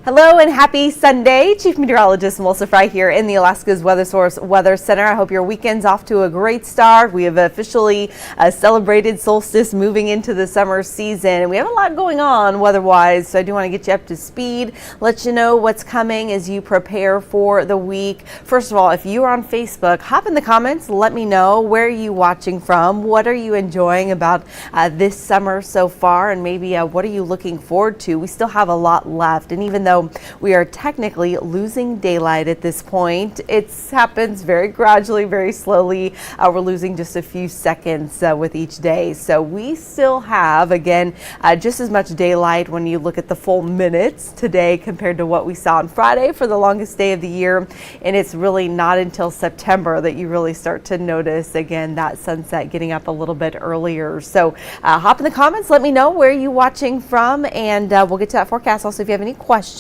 Hello and happy Sunday. Chief Meteorologist Melissa Frey here in the Alaska's Weather Source Weather Center. I hope your weekend's off to a great start. We have officially celebrated solstice moving into the summer season, and we have a lot going on weather-wise, so I do want to get you up to speed, let you know what's coming as you prepare for the week. First of all, if you are on Facebook, hop in the comments, let me know where are you watching from, what are you enjoying about this summer so far, and maybe what are you looking forward to. We still have a lot left, and even though we are technically losing daylight at this point, it happens very gradually, very slowly. We're losing just a few seconds with each day. So we still have, again, just as much daylight when you look at the full minutes today compared to what we saw on Friday for the longest day of the year. And it's really not until September that you really start to notice, again, that sunset getting up a little bit earlier. So hop in the comments, let me know where you're watching from, and we'll get to that forecast. Also, if you have any questions,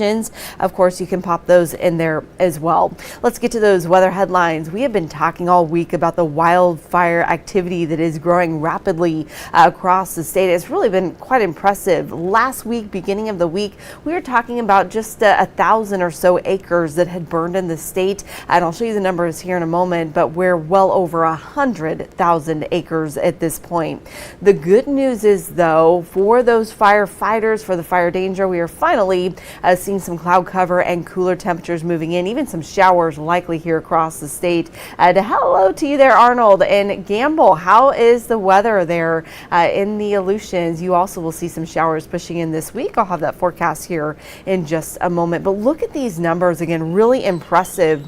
of course, you can pop those in there as well. Let's get to those weather headlines. We have been talking all week about the wildfire activity that is growing rapidly across the state. It's really been quite impressive. Last week, beginning of the week, we were talking about just 1,000 or so acres that had burned in the state. And I'll show you the numbers here in a moment, but we're well over 100,000 acres at this point. The good news is, though, for those firefighters, for the fire danger, we are finally seeing some cloud cover and cooler temperatures moving in, even some showers likely here across the state. Hello to you there, Arnold and Gamble. How is the weather there in the Aleutians? You also will see some showers pushing in this week. I'll have that forecast here in just a moment. But look at these numbers again, really impressive.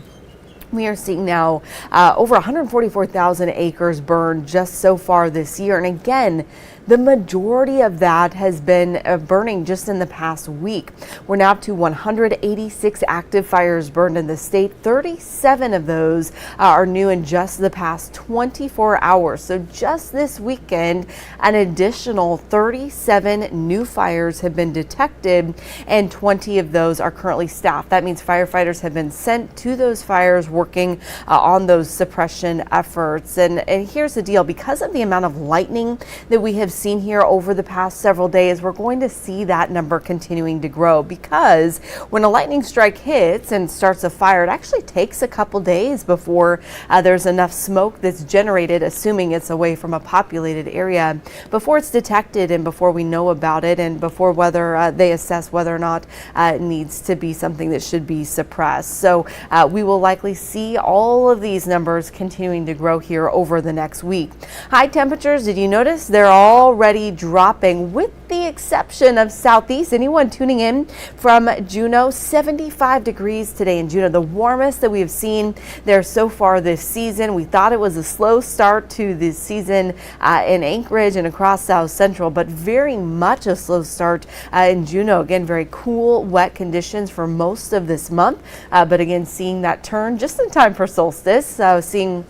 We are seeing now over 144,000 acres burned just so far this year. And again, the majority of that has been burning just in the past week. We're now up to 186 active fires burned in the state. 37 of those are new in just the past 24 hours. So just this weekend, an additional 37 new fires have been detected, and 20 of those are currently staffed. That means firefighters have been sent to those fires working on those suppression efforts. And here's the deal. Because of the amount of lightning that we have seen here over the past several days, we're going to see that number continuing to grow, because when a lightning strike hits and starts a fire, it actually takes a couple days before there's enough smoke that's generated, assuming it's away from a populated area, before it's detected and before we know about it, and before whether they assess whether or not it needs to be something that should be suppressed. So we will likely see all of these numbers continuing to grow here over the next week. High temperatures, did you notice? They're already dropping, with the exception of Southeast. Anyone tuning in from Juneau? 75 degrees today in Juneau, the warmest that we have seen there so far this season. We thought it was a slow start to this season in Anchorage and across South Central, but very much a slow start in Juneau. Again, very cool, wet conditions for most of this month, but again, seeing that turn just in time for solstice, seeing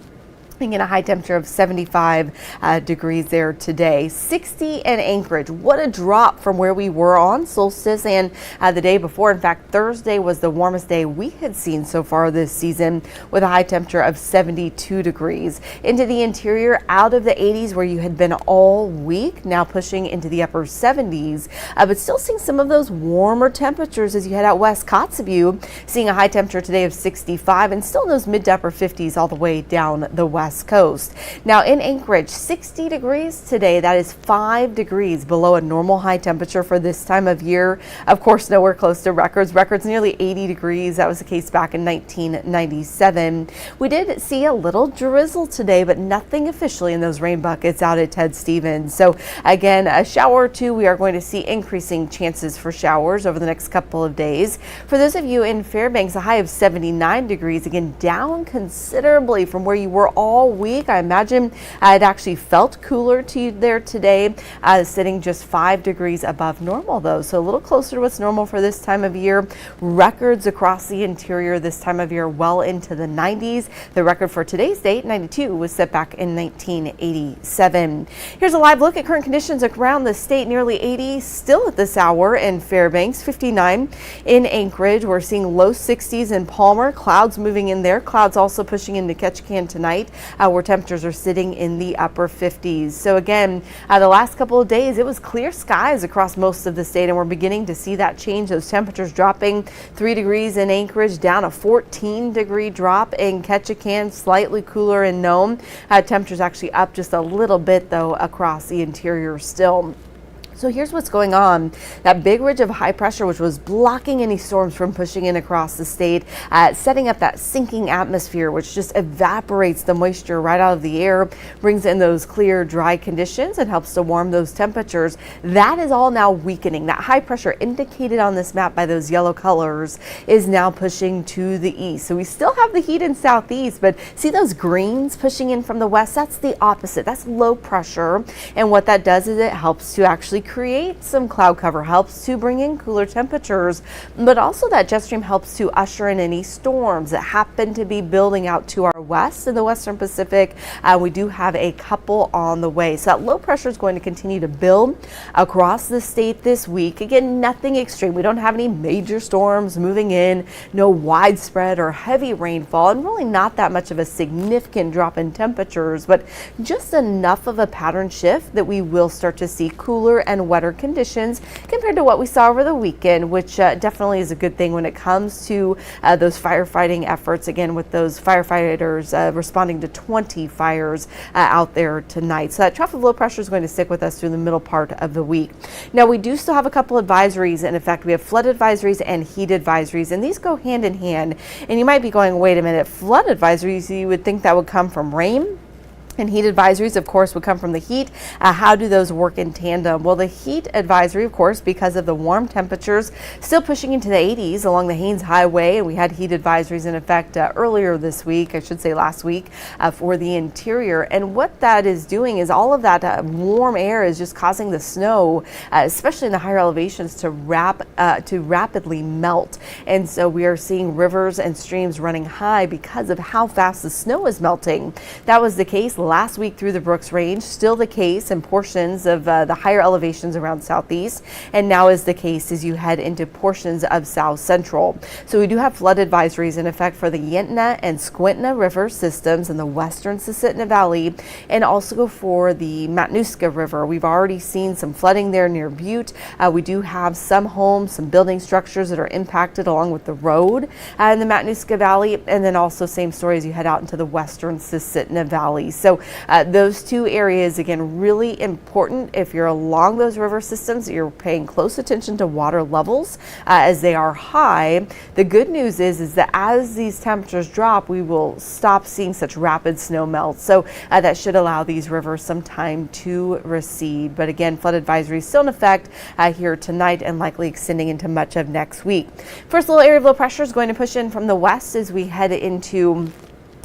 in a high temperature of 75 degrees there today. 60 in Anchorage. What a drop from where we were on solstice and the day before. In fact, Thursday was the warmest day we had seen so far this season, with a high temperature of 72 degrees. Into the interior, out of the 80s where you had been all week, now pushing into the upper 70s, but still seeing some of those warmer temperatures as you head out west. Kotzebue seeing a high temperature today of 65, and still in those mid to upper 50s all the way down the west coast. Now in Anchorage, 60 degrees today. That is 5 degrees below a normal high temperature for this time of year. Of course, nowhere close to records. Records nearly 80 degrees. That was the case back in 1997. We did see a little drizzle today, but nothing officially in those rain buckets out at Ted Stevens. So again, a shower or two. We are going to see increasing chances for showers over the next couple of days. For those of you in Fairbanks, a high of 79 degrees. Again, down considerably from where you were all week. I imagine it actually felt cooler to you there today, sitting just 5 degrees above normal though, so a little closer to what's normal for this time of year. Records across the interior this time of year well into the 90s. The record for today's date, 92, was set back in 1987. Here's a live look at current conditions around the state. Nearly 80 still at this hour in Fairbanks, 59 in Anchorage. We're seeing low 60s in Palmer. Clouds moving in there. Clouds also pushing into Ketchikan tonight. where temperatures are sitting in the upper 50s. So again, the last couple of days, it was clear skies across most of the state, and we're beginning to see that change. Those temperatures dropping 3 degrees in Anchorage, down a 14-degree drop in Ketchikan, slightly cooler in Nome. Temperatures actually up just a little bit, though, across the interior still. So here's what's going on. That big ridge of high pressure, which was blocking any storms from pushing in across the state, setting up that sinking atmosphere, which just evaporates the moisture right out of the air, brings in those clear, dry conditions and helps to warm those temperatures. That is all now weakening. That high pressure indicated on this map by those yellow colors is now pushing to the east. So we still have the heat in southeast, but see those greens pushing in from the west? That's the opposite. That's low pressure. And what that does is it helps to actually create some cloud cover, helps to bring in cooler temperatures, but also that jet stream helps to usher in any storms that happen to be building out to our west in the western Pacific. We do have a couple on the way. So that low pressure is going to continue to build across the state this week. Again, nothing extreme. We don't have any major storms moving in, no widespread or heavy rainfall, and really not that much of a significant drop in temperatures, but just enough of a pattern shift that we will start to see cooler and wetter conditions compared to what we saw over the weekend, which definitely is a good thing when it comes to those firefighting efforts. Again, with those firefighters responding to 20 fires out there tonight. So that trough of low pressure is going to stick with us through the middle part of the week. Now, we do still have a couple advisories in effect. We have flood advisories and heat advisories, and these go hand in hand. And you might be going, wait a minute, flood advisories, you would think that would come from rain? And heat advisories, of course, would come from the heat. How do those work in tandem? Well, the heat advisory, of course, because of the warm temperatures, still pushing into the 80s along the Haines Highway. And we had heat advisories in effect earlier this week, I should say last week, for the interior. And what that is doing is all of that warm air is just causing the snow, especially in the higher elevations, to rapidly melt. And so we are seeing rivers and streams running high because of how fast the snow is melting. That was the case last week through the Brooks Range, still the case in portions of the higher elevations around southeast, and now is the case as you head into portions of south central. So we do have flood advisories in effect for the Yentna and Squintna River systems in the western Susitna Valley, and also for the Matanuska River. We've already seen some flooding there near Butte. We do have some homes, some building structures that are impacted along with the road in the Matanuska Valley, and then also same story as you head out into the western Susitna Valley. So those two areas, again, really important if you're along those river systems, you're paying close attention to water levels as they are high. The good news is that as these temperatures drop, we will stop seeing such rapid snow melt. So that should allow these rivers some time to recede. But again, flood advisory is still in effect here tonight and likely extending into much of next week. First little area of low pressure is going to push in from the west as we head into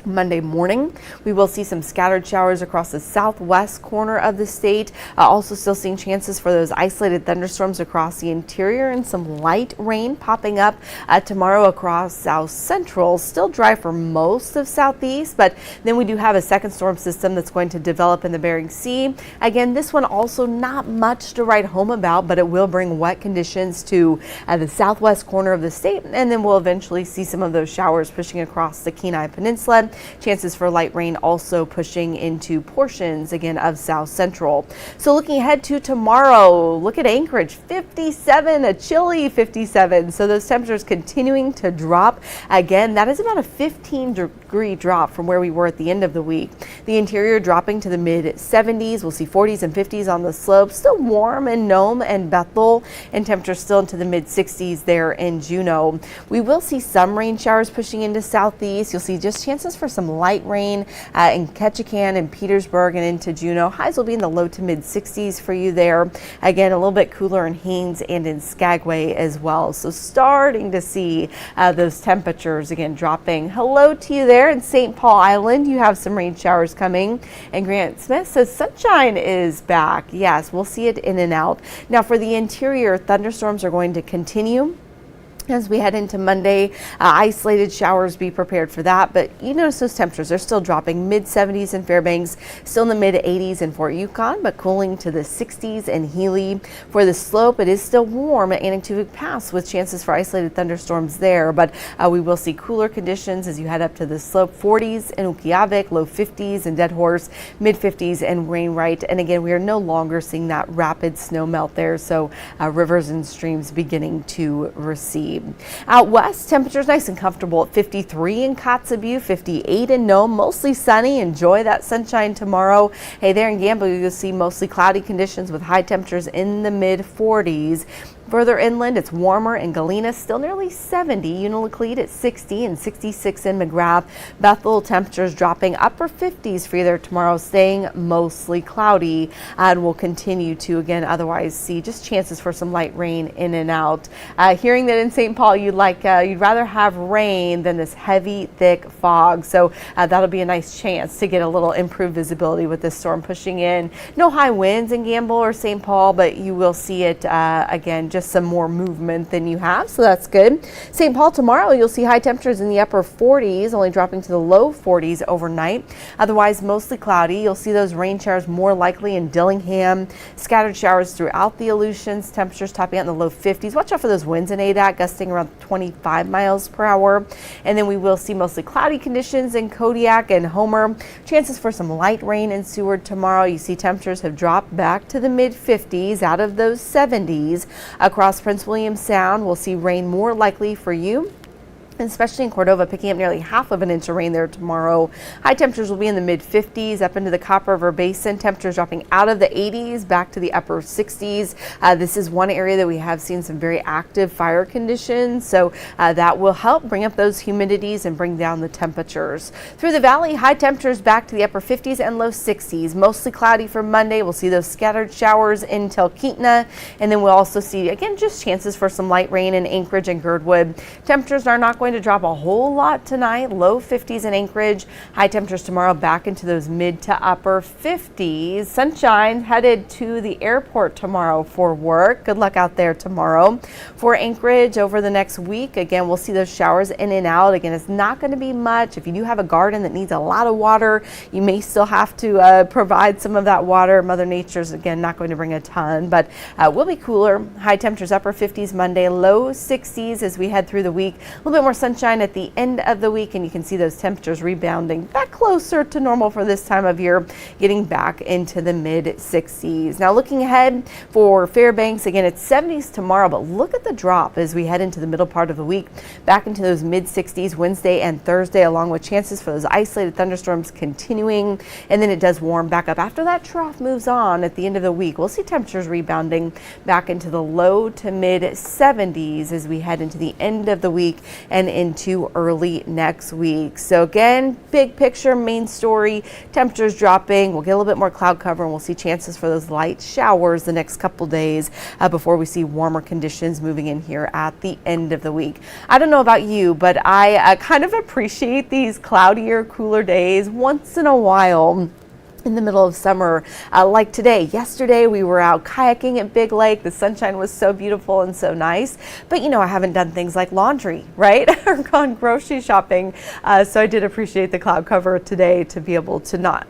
Monday morning. We will see some scattered showers across the southwest corner of the state. Also still seeing chances for those isolated thunderstorms across the interior and some light rain popping up tomorrow across south central. Still dry for most of southeast, but then we do have a second storm system that's going to develop in the Bering Sea. Again, this one also not much to write home about, but it will bring wet conditions to the southwest corner of the state, and then we'll eventually see some of those showers pushing across the Kenai Peninsula. Chances for light rain also pushing into portions again of south central. So looking ahead to tomorrow, look at Anchorage, 57, a chilly 57. So those temperatures continuing to drop. Again, that is about a 15-degree drop from where we were at the end of the week. The interior dropping to the mid 70s. We'll see 40s and 50s on the slopes. Still warm in Nome and Bethel, and temperatures still into the mid 60s there in Juneau. We will see some rain showers pushing into southeast. You'll see just chances for some light rain in Ketchikan and Petersburg and into Juneau. Highs will be in the low to mid 60s for you there. Again, a little bit cooler in Haines and in Skagway as well. So starting to see those temperatures again dropping. Hello to you there in St. Paul Island. You have some rain showers coming. And Grant Smith says sunshine is back. Yes, we'll see it in and out. Now for the interior, thunderstorms are going to continue As we head into Monday, isolated showers, be prepared for that. But you notice those temperatures are still dropping, mid 70s in Fairbanks, still in the mid 80s in Fort Yukon, but cooling to the 60s in Healy. For the slope, it is still warm at Anchorage Pass with chances for isolated thunderstorms there. But we will see cooler conditions as you head up to the slope, 40s in Ukiavik, low 50s in Dead Horse, mid 50s in Wainwright. And again, we are no longer seeing that rapid snow melt there. So rivers and streams beginning to recede. Out west, temperatures nice and comfortable at 53 in Kotzebue, 58 in Nome, mostly sunny. Enjoy that sunshine tomorrow. Hey, there in Gamble, you'll see mostly cloudy conditions with high temperatures in the mid 40s. Further inland, it's warmer in Galena, still nearly 70. Unalakleet at 60 and 66 in McGrath. Bethel, temperatures dropping upper 50s for you there tomorrow, staying mostly cloudy. And we'll continue to, again, otherwise see just chances for some light rain in and out. Hearing that in St. Paul, you'd rather have rain than this heavy, thick fog. So that'll be a nice chance to get a little improved visibility with this storm pushing in. No high winds in Gamble or St. Paul, but you will see it again, just some more movement than you have, so that's good. St. Paul tomorrow, you'll see high temperatures in the upper 40s, only dropping to the low 40s overnight. Otherwise, mostly cloudy. You'll see those rain showers more likely in Dillingham. Scattered showers throughout the Aleutians. Temperatures topping out in the low 50s. Watch out for those winds in ADAC, gusting around 25 miles per hour. And then we will see mostly cloudy conditions in Kodiak and Homer. Chances for some light rain in Seward tomorrow. You see temperatures have dropped back to the mid 50s out of those 70s. Across Prince William Sound, we'll see rain more likely for you, especially in Cordova, picking up nearly half of an inch of rain there tomorrow. High temperatures will be in the mid 50s up into the Copper River Basin. Temperatures dropping out of the 80s back to the upper 60s. This is one area that we have seen some very active fire conditions, so that will help bring up those humidities and bring down the temperatures. Through the valley, high temperatures back to the upper 50s and low 60s. Mostly cloudy for Monday. We'll see those scattered showers in Talkeetna, and then we'll also see, again, just chances for some light rain in Anchorage and Girdwood. Temperatures are not going to drop a whole lot tonight. Low 50s in Anchorage. High temperatures tomorrow back into those mid to upper 50s. Sunshine headed to the airport tomorrow for work. Good luck out there tomorrow. For Anchorage over the next week, again, we'll see those showers in and out. Again, it's not going to be much. If you do have a garden that needs a lot of water, you may still have to provide some of that water. Mother Nature's, again, not going to bring a ton, but will be cooler. High temperatures upper 50s Monday, low 60s as we head through the week. A little bit more sunshine at the end of the week, and you can see those temperatures rebounding back closer to normal for this time of year, getting back into the mid 60s. Now looking ahead for Fairbanks, again, it's 70s tomorrow, but look at the drop as we head into the middle part of the week, back into those mid 60s Wednesday and Thursday, along with chances for those isolated thunderstorms continuing, and then it does warm back up. After that trough moves on at the end of the week, we'll see temperatures rebounding back into the low to mid 70s as we head into the end of the week and into early next week. So again, big picture, main story, temperatures dropping. We'll get a little bit more cloud cover, and we'll see chances for those light showers the next couple days before we see warmer conditions moving in here at the end of the week. I don't know about you, but I kind of appreciate these cloudier, cooler days once in a while. In the middle of summer, like today. Yesterday we were out kayaking at Big Lake. The sunshine was so beautiful and so nice, but you know, I haven't done things like laundry, right? Or gone grocery shopping, so I did appreciate the cloud cover today to be able to not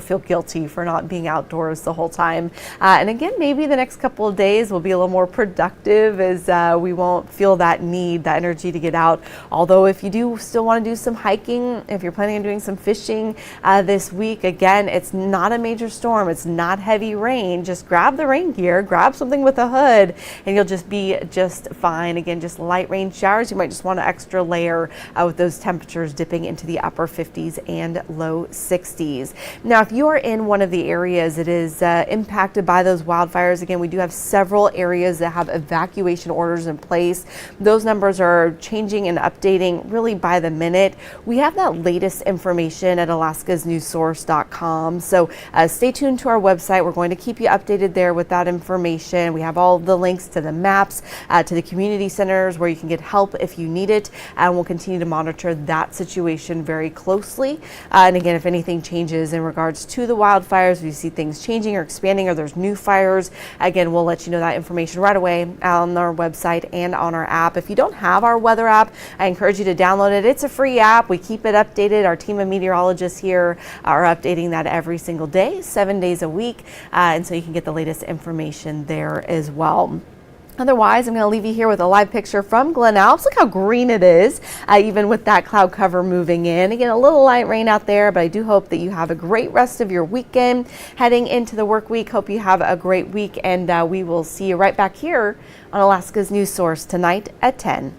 feel guilty for not being outdoors the whole time. And again, maybe the next couple of days will be a little more productive as we won't feel that need, that energy to get out. Although if you do still want to do some hiking, if you're planning on doing some fishing this week, again, it's not a major storm. It's not heavy rain. Just grab the rain gear, grab something with a hood, and you'll just be just fine. Again, just light rain showers. You might just want an extra layer with those temperatures dipping into the upper 50s and low 60s. Now, if you are in one of the areas that is impacted by those wildfires, again, we do have several areas that have evacuation orders in place. Those numbers are changing and updating really by the minute. We have that latest information at alaskasnewssource.com. storms. So stay tuned to our website. We're going to keep you updated there with that information. We have all the links to the maps, to the community centers where you can get help if you need it, and we'll continue to monitor that situation very closely. And again, if anything changes in regards to the wildfires, if you see things changing or expanding or there's new fires, again, we'll let you know that information right away on our website and on our app. If you don't have our weather app, I encourage you to download it. It's a free app. We keep it updated. Our team of meteorologists here are updating that every single day, 7 days a week, and so you can get the latest information there as well. Otherwise, I'm going to leave you here with a live picture from Glen Alps. Look how green it is, even with that cloud cover moving in. Again, a little light rain out there, but I do hope that you have a great rest of your weekend heading into the work week. Hope you have a great week, and we will see you right back here on Alaska's News Source tonight at 10.